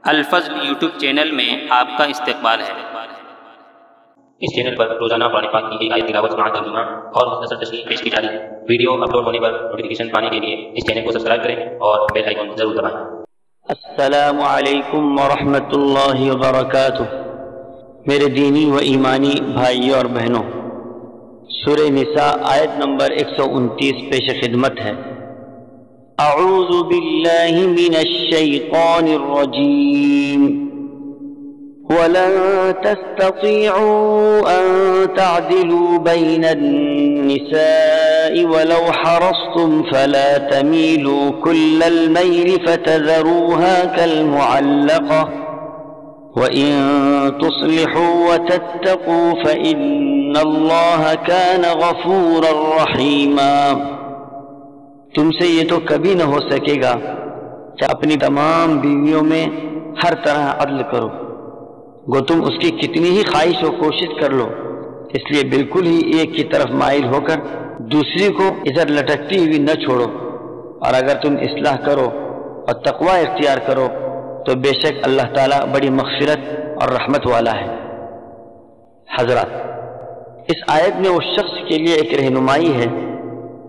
الفضل YouTube channel میں آپ کا استقبال ہے۔ اس چینل پر روزانہ قرآن پاک کی ایک آیت تلاوت مع ترجمہ اور مختصر تشریح پیش کی جا رہی ہے۔ ویڈیو اپلوڈ ہونے پر نوٹیفیکیشن پانے کے لیے اس چینل کو سبسکرائب کریں اور بیل آئیکن ضرور دبائیں۔ السلام علیکم ورحمۃ اللہ وبرکاتہ۔ میرے دینی و ایمانی بھائیوں اور بہنوں، سورہ نساء آیت نمبر 129 پیش خدمت ہے۔ اعوذ باللہ من الشیطان الرجیم وَلَن تَسْتَطِيعُوا أَن تَعْدِلُوا بَيْنَ النِّسَاءِ وَلَوْ حَرَصْتُمْ فَلَا تَمِيلُوا كُلَّ الْمَيْلِ فَتَذَرُوهَا كَالْمُعَلَّقَةِ وَإِن تُصْلِحُوا وَتَتَّقُوا فَإِنَّ اللَّهَ كَانَ غَفُورًا رَحِيمًا۔ تم سے یہ تو کبھی نہ ہو سکے گا کہ اپنی تمام بیویوں میں ہر طرح عدل کرو، گو تم اس کی کتنی ہی خواہش و کوشش کر لو، اس لیے بالکل ہی ایک کی طرف مائل ہو کر دوسری کو ادھر لٹکتی ہوئی نہ چھوڑو، اور اگر تم اصلاح کرو اور تقوی اختیار کرو تو بے شک اللہ تعالیٰ بڑی مغفرت اور رحمت والا ہے۔ حضرات، اس آیت میں اس شخص کے لیے ایک رہنمائی ہے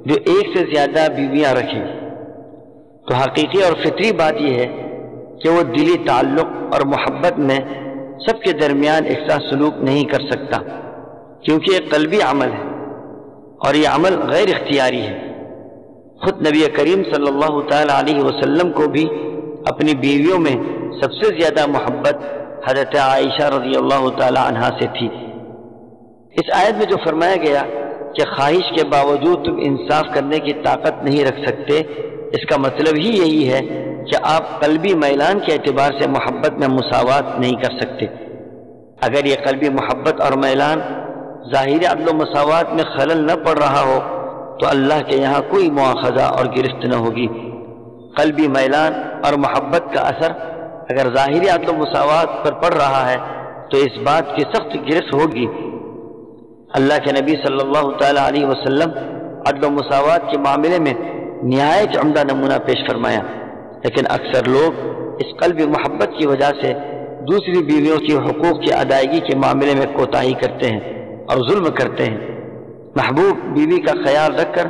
جو ایک سے زیادہ بیویاں رکھے، تو حقیقی اور فطری بات یہ ہے کہ وہ دلی تعلق اور محبت میں سب کے درمیان ایک ساتھ سلوک نہیں کر سکتا، کیونکہ یہ قلبی عمل ہے اور یہ عمل غیر اختیاری ہے۔ خود نبی کریم صلی اللہ تعالی علیہ وسلم کو بھی اپنی بیویوں میں سب سے زیادہ محبت حضرت عائشہ رضی اللہ تعالی عنہا سے تھی۔ اس آیت میں جو فرمایا گیا کہ خواہش کے باوجود تم انصاف کرنے کی طاقت نہیں رکھ سکتے، اس کا مطلب ہی یہی ہے کہ آپ قلبی میلان کے اعتبار سے محبت میں مساوات نہیں کر سکتے۔ اگر یہ قلبی محبت اور میلان ظاہری عدل و مساوات میں خلل نہ پڑ رہا ہو تو اللہ کے یہاں کوئی مواخذہ اور گرفت نہ ہوگی۔ قلبی میلان اور محبت کا اثر اگر ظاہری عدل و مساوات پر پڑ رہا ہے تو اس بات کی سخت گرفت ہوگی۔ اللہ کے نبی صلی اللہ تعالی علیہ وسلم عدل و مساوات کے معاملے میں نہایت عمدہ نمونہ پیش فرمایا، لیکن اکثر لوگ اس قلبی محبت کی وجہ سے دوسری بیویوں کی حقوق کی ادائیگی کے معاملے میں کوتاہی کرتے ہیں اور ظلم کرتے ہیں۔ محبوب بیوی کا خیال رکھ کر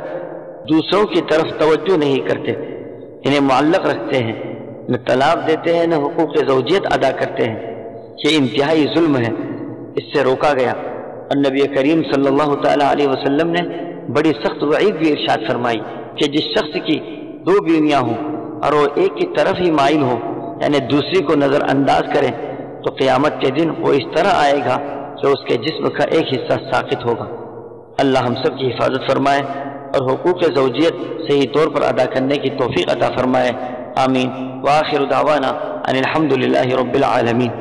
دوسروں کی طرف توجہ نہیں کرتے، انہیں معلق رکھتے ہیں، نہ طلاق دیتے ہیں نہ حقوق زوجیت ادا کرتے ہیں۔ یہ انتہائی ظلم ہے، اس سے روکا گیا، اور نبی کریم صلی اللہ تعالی علیہ وسلم نے بڑی سخت وعید بھی ارشاد فرمائی کہ جس شخص کی دو بیویاں ہوں اور وہ ایک کی طرف ہی مائل ہو، یعنی دوسری کو نظر انداز کرے، تو قیامت کے دن وہ اس طرح آئے گا کہ اس کے جسم کا ایک حصہ ساقط ہوگا۔ اللہ ہم سب کی حفاظت فرمائے اور حقوق زوجیت صحیح طور پر ادا کرنے کی توفیق عطا فرمائے۔ آمین۔ وآخر دعوانا ان الحمد للہ رب العالمین۔